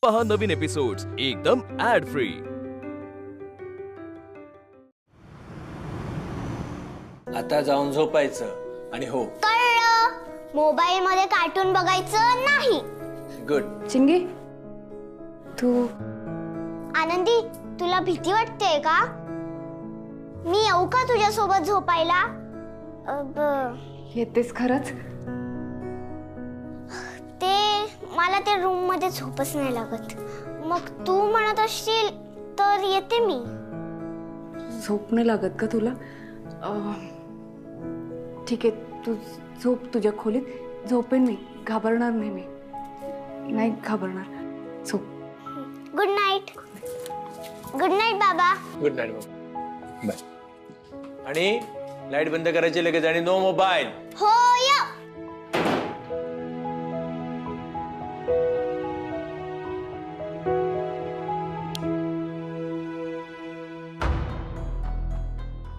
पहा नवीन एपिसोड्स एकदम add free. आता जाऊन झोपायचं आणि हो कळलं, मोबाईल मध्ये कार्टून बघायचं नाही। गुड। चिंगी तू आनंदी, तुला भीती वाटते का? मी येऊ का तुझ्या सोबत झोपायला? येतेस खरंच? ते मला त्या रूम मध्ये झोपच नाही लागत। मग तू म्हणत असशील तर येते मी। झोप नाही लागत का तुला? ठीक आहे, तू झोप तुझ्या खोलीत, झोपेन मी, घाबरणार नाही, मी नाही घाबरणार, झोप। Good night. गुड नाईट बाबा। गुड नाईट बाबा, बाय। आणि लाईट बंद करायची लगेच आणि नो मोबाईल। हो या।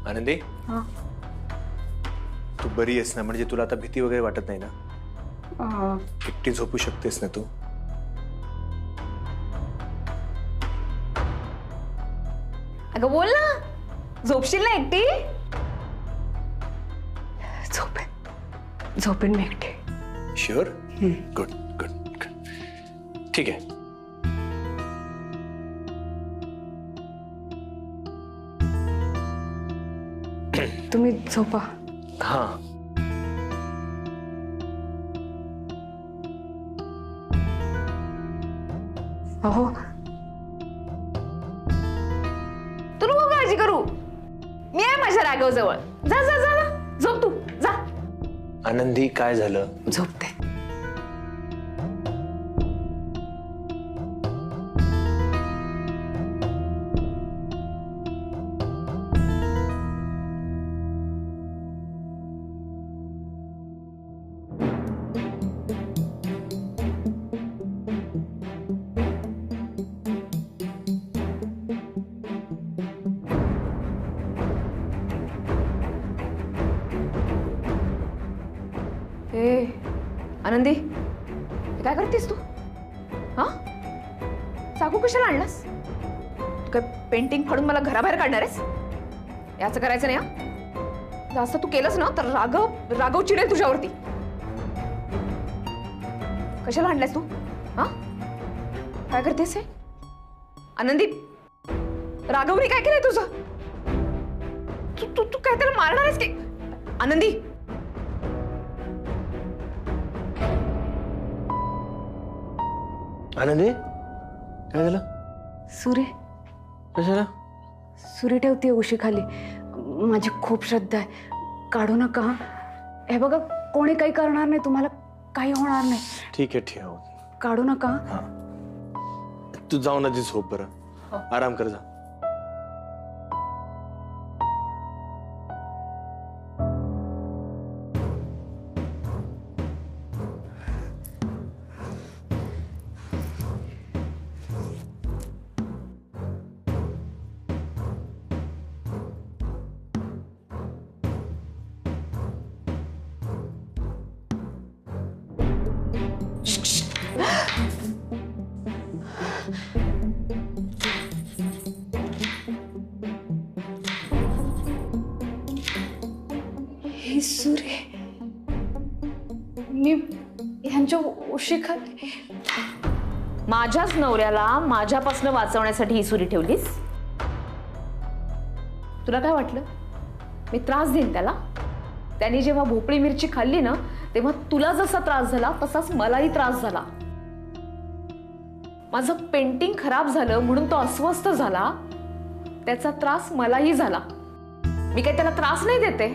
आनंदी, हां तू बरी आहेस ना? म्हणजे तुला आता भीती वगैरे वाटत नाही ना? एकटी झोपू शकतेस ना तू? अगं बोल ना, झोपशील ना एकटी? झोपेन, झोपेन मी एकटी। शुअर? गुड गुड गुड, ठीक आहे। तुम्ही झोपा। हाँ, अहो तू नको काळजी करू, मी आहे माझ्या राघव जवळ। जा जा जा जा, झोप तू, जा। आनंदी काय झालं? झोपते। ए आनंदी, हे काय करतेस तू? हा, चाकू कशाला आणलास? तू काय पेंटिंग फाडून मला घराबाहेर काढणार आहेस? याचं करायचं नाही हा। जास्त तू केलंस ना तर राघव चिडेल तुझ्यावरती। कशाला आणलास तू? हा, काय करतेस हे? आनंदी, राघवने काय केलंय तुझं? तू तू तू काय त्याला मारणार आहेस की? आनंदी, आनंदी काय झालं? सुरे, कशाला? सुरी ठेवते उशी खाली, माझी खूप श्रद्धा आहे, काढू नका हा। हे बघा, कोणी काही करणार नाही, तुम्हाला काही होणार नाही, ठीक आहे ठेव, काढू नका हा। हाँ, तू जाऊन आधी झोप बरं, आराम कर जा। हे सुरे, मी ह्यांच्या उशी खाली। माझ्याच नवऱ्याला माझ्यापासून वाचवण्यासाठी ही सुरी ठेवलीस? तुला काय वाटलं मी त्रास देईन त्याला? त्याने जेव्हा भोपळी मिरची खाल्ली ना, तेव्हा तुला जसा त्रास झाला तसाच मलाही त्रास झाला। माझं पेंटिंग खराब झालं म्हणून तो अस्वस्थ झाला, त्याचा त्रास मलाही झाला। मी काय त्याला त्रास नाही देते,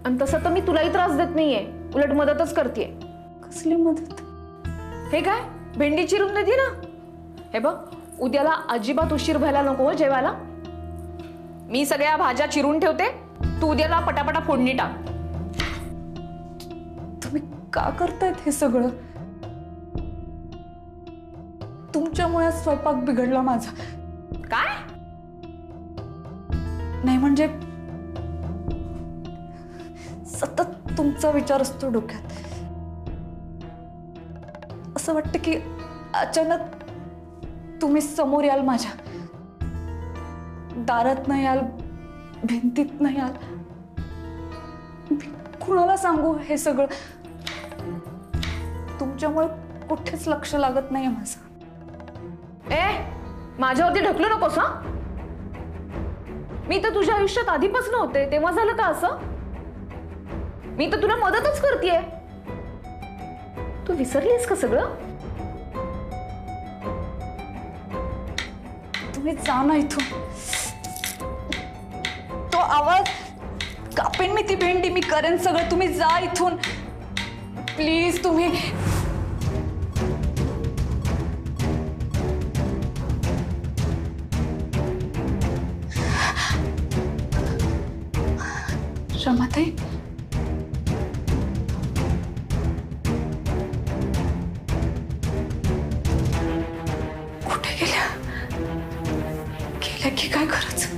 आणि तसं तर मी तुलाही त्रास देत नाहीये, उलट मदतच करतेय। कसली मदत? हे काय, भेंडी चिरून देते ना? हे बघ, उद्याला अजिबात उशीर व्हायला नको हो जेवायला। मी सगळ्या भाज्या चिरून ठेवते, तू उद्याला पटापटा फोडणी टाक। तुम्ही का करतायत हे सगळं? तुमच्यामुळे स्वयंपाक बिघडला माझा। काय? नाही म्हणजे सतत तुमचा विचार असतो डोक्यात, असं वाटतं की अचानक तुम्ही समोर याल, माझ्या दारात नाही याल, भिंतीत नाही याल. मी कुणाला सांगू हे सगळं? तुमच्यामुळे कुठेच लक्ष लागत नाहीये माझं. माझ्यावरती ढकलू नकोस हा. मी तर तुझ्या आयुष्यात आधीपासून होते, तेव्हा झालं का असं? मी तर तुला मदतच करतेय. तू विसरलीस का सगळं? तुम्ही जा ना इथून. तो आवाज कापेन मी ती भेंडी, मी करेन सगळं. तुम्ही जा इथून प्लीज. तुम्ही रमाताई, कुठे गेल्या? गेल्या की काय खरंच?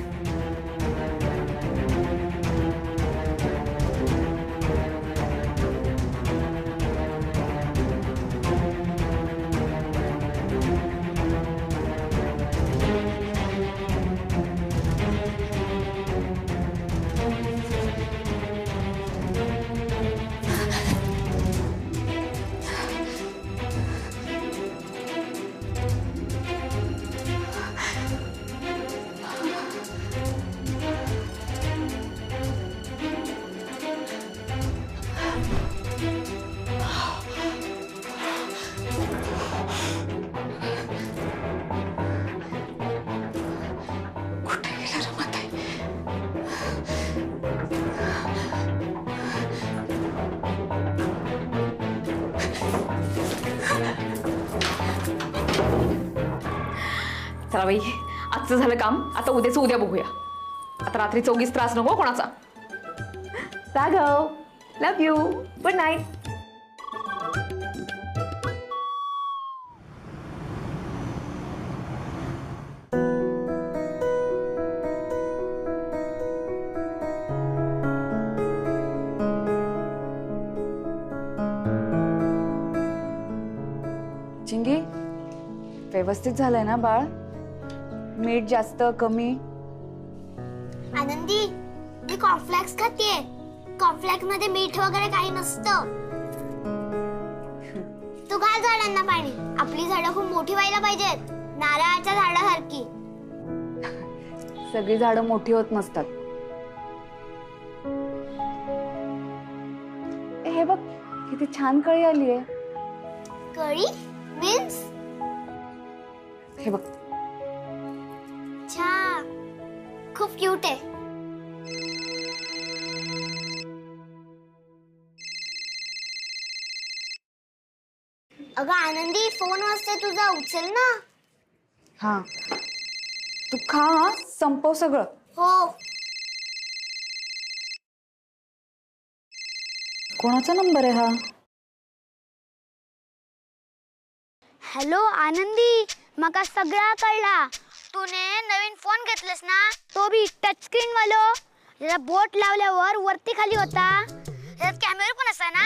चला बाई, आजचं झालं काम. आता उद्याचं उद्या बघूया. आता रात्री चौगीस त्रास नको कोणाचा. Raghav, love you, good night. चिंगी, व्यवस्थित झालंय ना बाळ? मीठ जास्त कमी? आनंदी, मी कॉर्नफ्लेक्स खातेय. कॉर्नफ्लेक्स मध्ये मीठ वगैरे काही नसतं. तू घाल झाडांना पाणी. आपली झाडं खूप मोठी व्हायला पाहिजेत, नारळाच्या झाडासारखी. सगळी झाडं मोठी होत नसतात. हे बघ, किती छान कळी आलीये. कळी मीन्स? हे बघ, छान, खूप क्यूट आहे. अगं आनंदी, फोन वाजतोय तुझा, उचल ना. हा, तू खा हा, संपव सगळं. हो. कोणाचा नंबर आहे हा? हॅलो आनंदी, मका सगळा कळला. तूने नवीन फोन घेतलंस ना, तो बी टच स्क्रीन वालो. त्याला बोट लावल्यावर वरती खाली होता. त्यात कॅमेरा पण असा ना.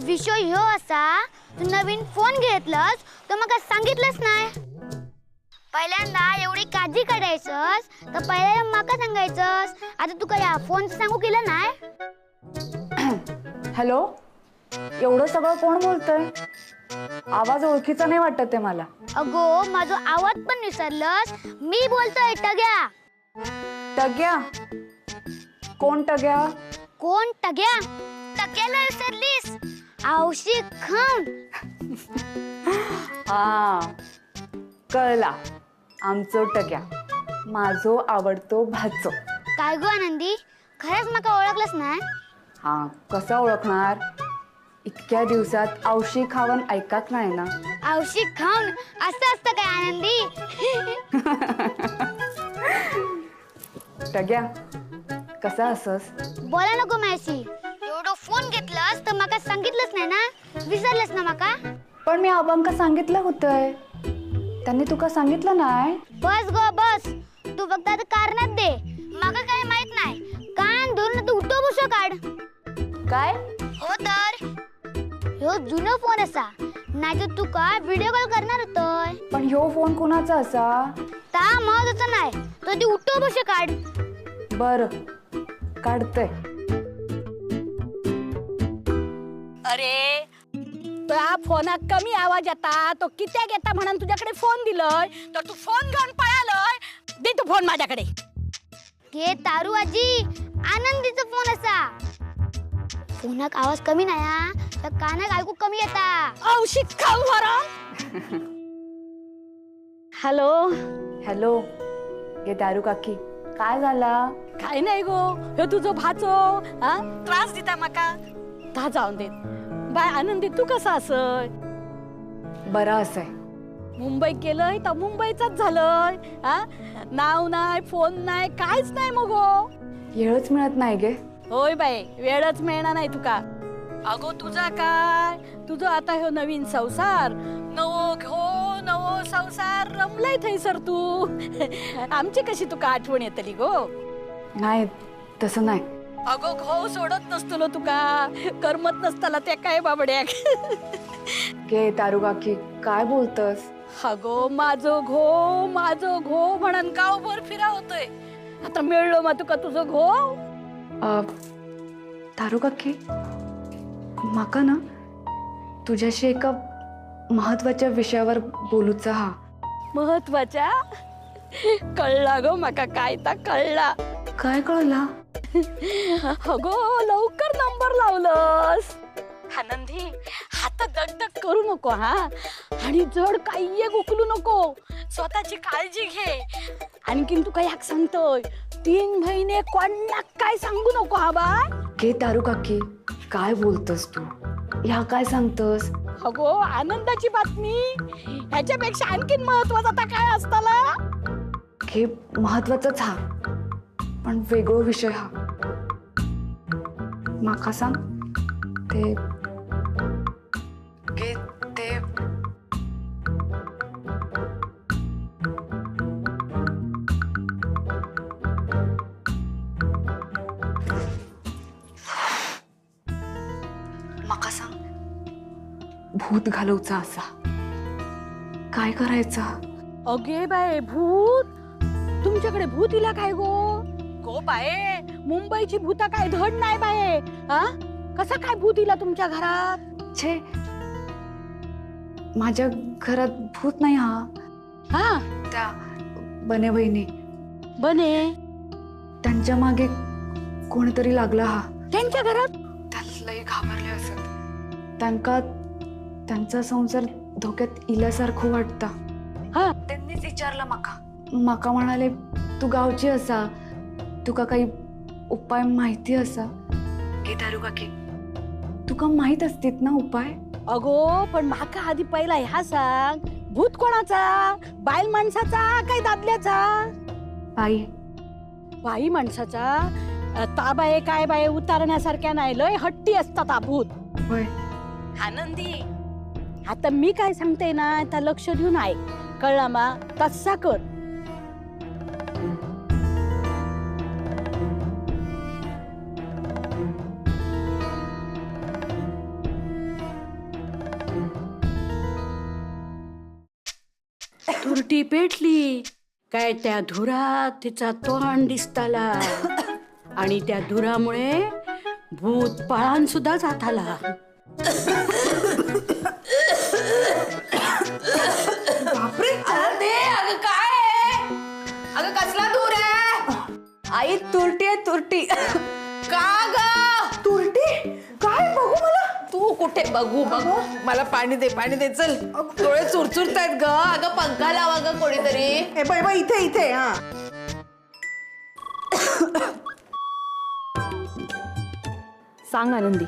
विषय ह्यो असा, तू नवीन फोन घेतलंस तर मका सांगितलंच नाही. पहिल्यांदा एवढी काळजी काढायचंस तर पहिल्यांदा मका सांगायचंस. आता तू काय फोनचं सांगू केलं नाही? हॅलो, एवढं सगळं कोण बोलतंय? आवाज ओळखीचा नाही वाटत आहे मला. अगो, माझा आवाज पण विसरलंस? मी बोलतोय टग्या. टग्या? कोण टग्या? कोण टग्या? टग्याला विसरलीस? औषध खाऊन. हा, कळला. आमचो टग्या, माझो आवडतो भाचो. काय गो आनंदी, खरंच मका ओळखलंस नाही? हा, कसं ओळखणार? इतक्या दिवसात औषधी खावण ऐकत नाही ना. औषध खाऊन असं असतं काय आनंदी? टग्या, कसा असस? बोला नको माझ्याशी. एवढं फोन घेतलंस तर मका सांगितलंच नाही ना? विसरलंस ना मका? पण मी आबांका सांगितलं होतंय. त्यांनी तुका सांगितलं नाही? बस गो बस. तू फक्त आता कारणात दे. मका काय माहित नाही. कान धरून तू उठो बुसो काढ. काय? हो तर ह्यो जुनो फोन असा नाहीतर तुका व्हिडिओ कॉल करणार होतोय. पण ह्यो फोन कोणाचा असा? ता महत्वाचा नाही, तो ती उठो बसे काढ. बर काढते. अरे त्या फोनात कमी आवाज येता, तो कित्याक येता म्हणून तुझ्याकडे फोन दिलोय, तर तू फोन घेऊन पळालोय. दे तू फोन माझ्याकडे. हे तारू आजी, आनंदीचा फोन असा. फोनाक आवाज कमी नाही हा, तर कानाक ऐकू कमी येता. औषध खाऊ बरं. हॅलो. हॅलो गे दारू काकी, काय झाला? काय नाही गो, हे तुझं भाचो हा त्रास दिता माका. ता जाऊन दे. बाय आनंदी, तू कसा असय? बरा असाय. मुंबईत गेलंय तर मुंबईचाच झालंय. हा नाव नाही, फोन नाही, काहीच नाही मग. वेळच मिळत नाही गे. होय बाई, वेळच मिळणार नाही तुका. अगो तुझा काय, तुझं आता ह्यो नवीन संसार, नवो घो नवो संसार रमलाय थैसर तू. आमची कशी तुका आठवण येतली गो. नाही तसं नाही. अगो घो सोडत नसतलो तुका, करमत नसताला ते काय बाबड्याक. गे दारू काकी, काय बोलतस? अगो माझो घो म्हणून गावभर फिरा होतोय. आता मिळलो मग तुका तुझं घो. दारू काकी, माका ना तुझ्याशी एका महत्वाच्या विषयावर बोलूचा हा. महत्वाच्या? कळला गो माका, काय ता कळला. काय कळला? अगो लवकर नंबर लावलंस. आनंदी, हात दगदग करू नको हा, आणि जड काही एक उकलू नको. स्वतःची काळजी घे. आणखीन तू काय सांगतोय, 3 महिने कोणाक काय सांगू नको हा बा. गे दारू काकी, काय बोलतस तू? ह्या काय सांगतस? अगो आनंदाची बातमी, ह्याच्यापेक्षा आणखीन महत्वाचा आता काय असताला. हे महत्वाचाच हा, पण वेगळो विषय हा. माका सांग ते गे ते माका सांग, भूत घालवचा असा काय करायचा? अगे बाय, भूत? तुमच्याकडे भूत इला काय गो? गो बाये, मुंबईची भूता काय धड नाही बाये. हा कसा काय भूत इला तुमच्या घरात? छे, माझ्या घरात भूत नाही हा. हा त्या बने बहिणी, बने त्यांच्या मागे कोणतरी लागला हा. त्यांच्या घरात? त्या लय घाबरले असत. त्यांचा संसार धोक्यात इल्यासारखं वाटतं. हा त्यांनीच विचारलं माका म्हणाले, तू गावची असा, तुका काही उपाय माहिती असा? गे दारू काकी, तुका माहित असतीत ना उपाय? अगो पण माका आधी पहिला ह्या सांग, भूत कोणाचा? बाईल माणसाचा काय दादल्याचा? बाई. बाई माणसाचा? ताबाये काय बाये उतारण्यासारख्या नाही, लय हट्टी असतात हा भूत. होय. आनंदी, आता मी काय सांगते ना, त्या लक्ष देऊन ऐक, कळला मा? तसा कर. तुरटी पेटली काय, त्या धुरात तिचा तोंड दिसताला, आणि त्या धुरामुळे भूत पळान सुद्धा जाताला. बापरे, अगं काय? अगं कसला दूर आहे? आई तुरटी आहे तुरटी. का ग? तुरटी? काय बघू मला? तू कुठे बघू मला पाणी दे चल. डोळे चुरचुरतायत ग. अगं पंखा लावा ग कोणीतरी. इथे हा. सांग आनंदी,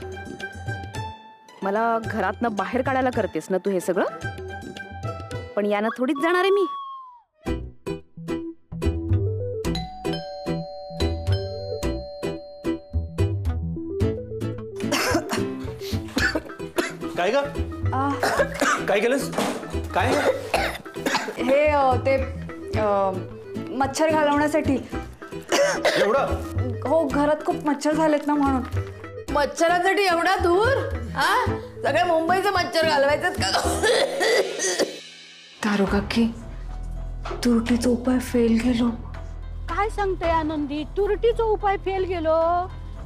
मला घरातनं बाहेर काढायला करतेस ना तू हे सगळं? पण यानं थोडीच जाणार आहे मी. काय ग? काय केलंस? काय? हे ते मच्छर घालवण्यासाठी. एवढं? हो, घरात खूप मच्छर झालेत ना म्हणून. मच्छरासाठी एवढा दूर? सगळे मुंबईचे मच्छर घालवायचे का? तारू काकी तुरटीचा उपाय फेल गेलो. काय सांगते आनंदी, तुरटीचा उपाय फेल गेलो?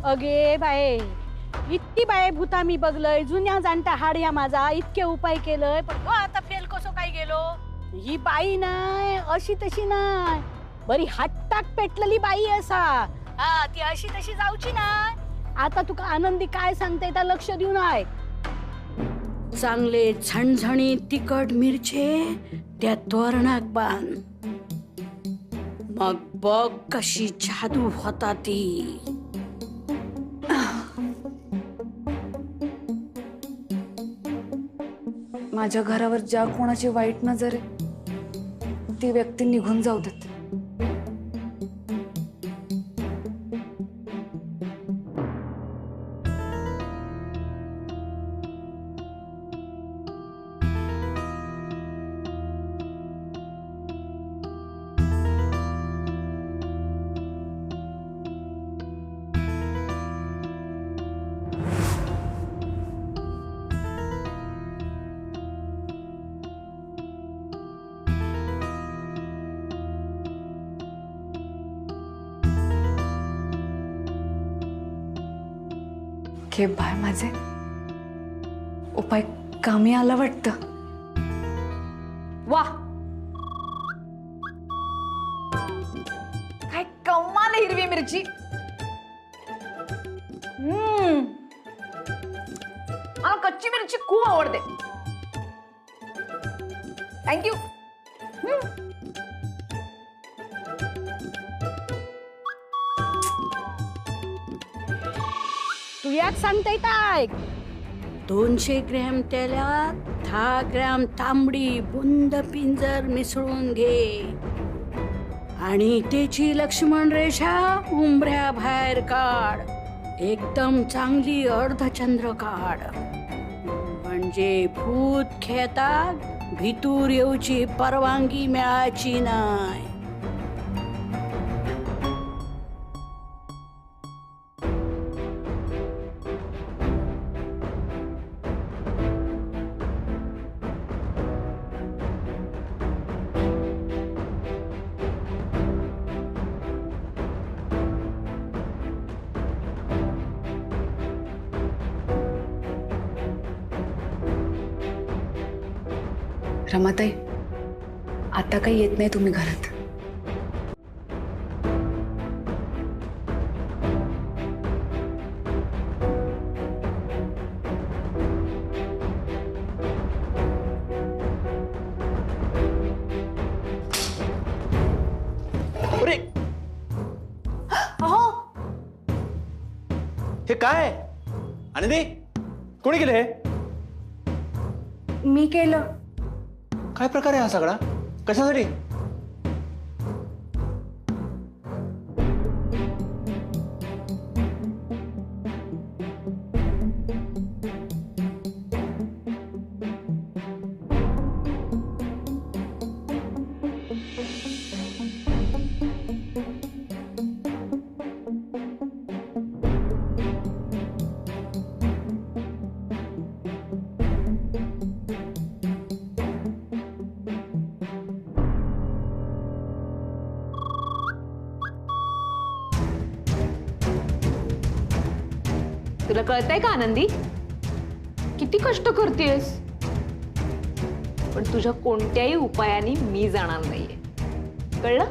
अगे बाये, इतकी बाये भूता मी बघलय, जुन्या जाणता हाड्या माझा इतके उपाय केलंय, पण आता फेल कसो काय गेलो? ही बाई नाही, अशी तशी नाही, बरी हट्टाक पेटलेली बाई असा. हा, ती अशी तशी जाऊची नाही. आता तुका आनंदी काय सांगते त्या लक्ष देऊन आहे. चांगले झणझणी तिखट मिरचे त्या तोरणाक बांध, मग बघ कशी जादू होता ती. माझ्या घरावर ज्या कोणाची वाईट नजर आहे ती व्यक्ती निघून जाऊ देत. के बाय माझे उपाय कामी आला वाटतं. वा, काय कमाल हिरवी मिरची. मला कच्ची मिरची खूप आवडते. थँक्यू. तू यात सांगते काय? 200 ग्रॅम तेलात 10 ग्रॅम तांबडी बुंद पिंजर मिसळून घे आणि त्याची लक्ष्मण रेषा उंबऱ्या बाहेर काढ. एकदम चांगली अर्धचंद्र काढ, म्हणजे भूत खेळतात भितूर येऊची परवानगी मिळायची नाही. रमाताई आता काही येत नाही तुम्ही घरात. अरे हे काय आनंदी, कोणी केलं हे? मी केलं. काय प्रकार आहे हा सगळा? कशासाठी? तुला कळतंय का आनंदी, किती कष्ट करतेस, पण तुझ्या कोणत्याही उपायाने मी जाणार नाहीये, कळलं?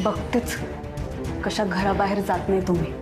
बघतेच कशा घराबाहेर जात नाही तुम्ही.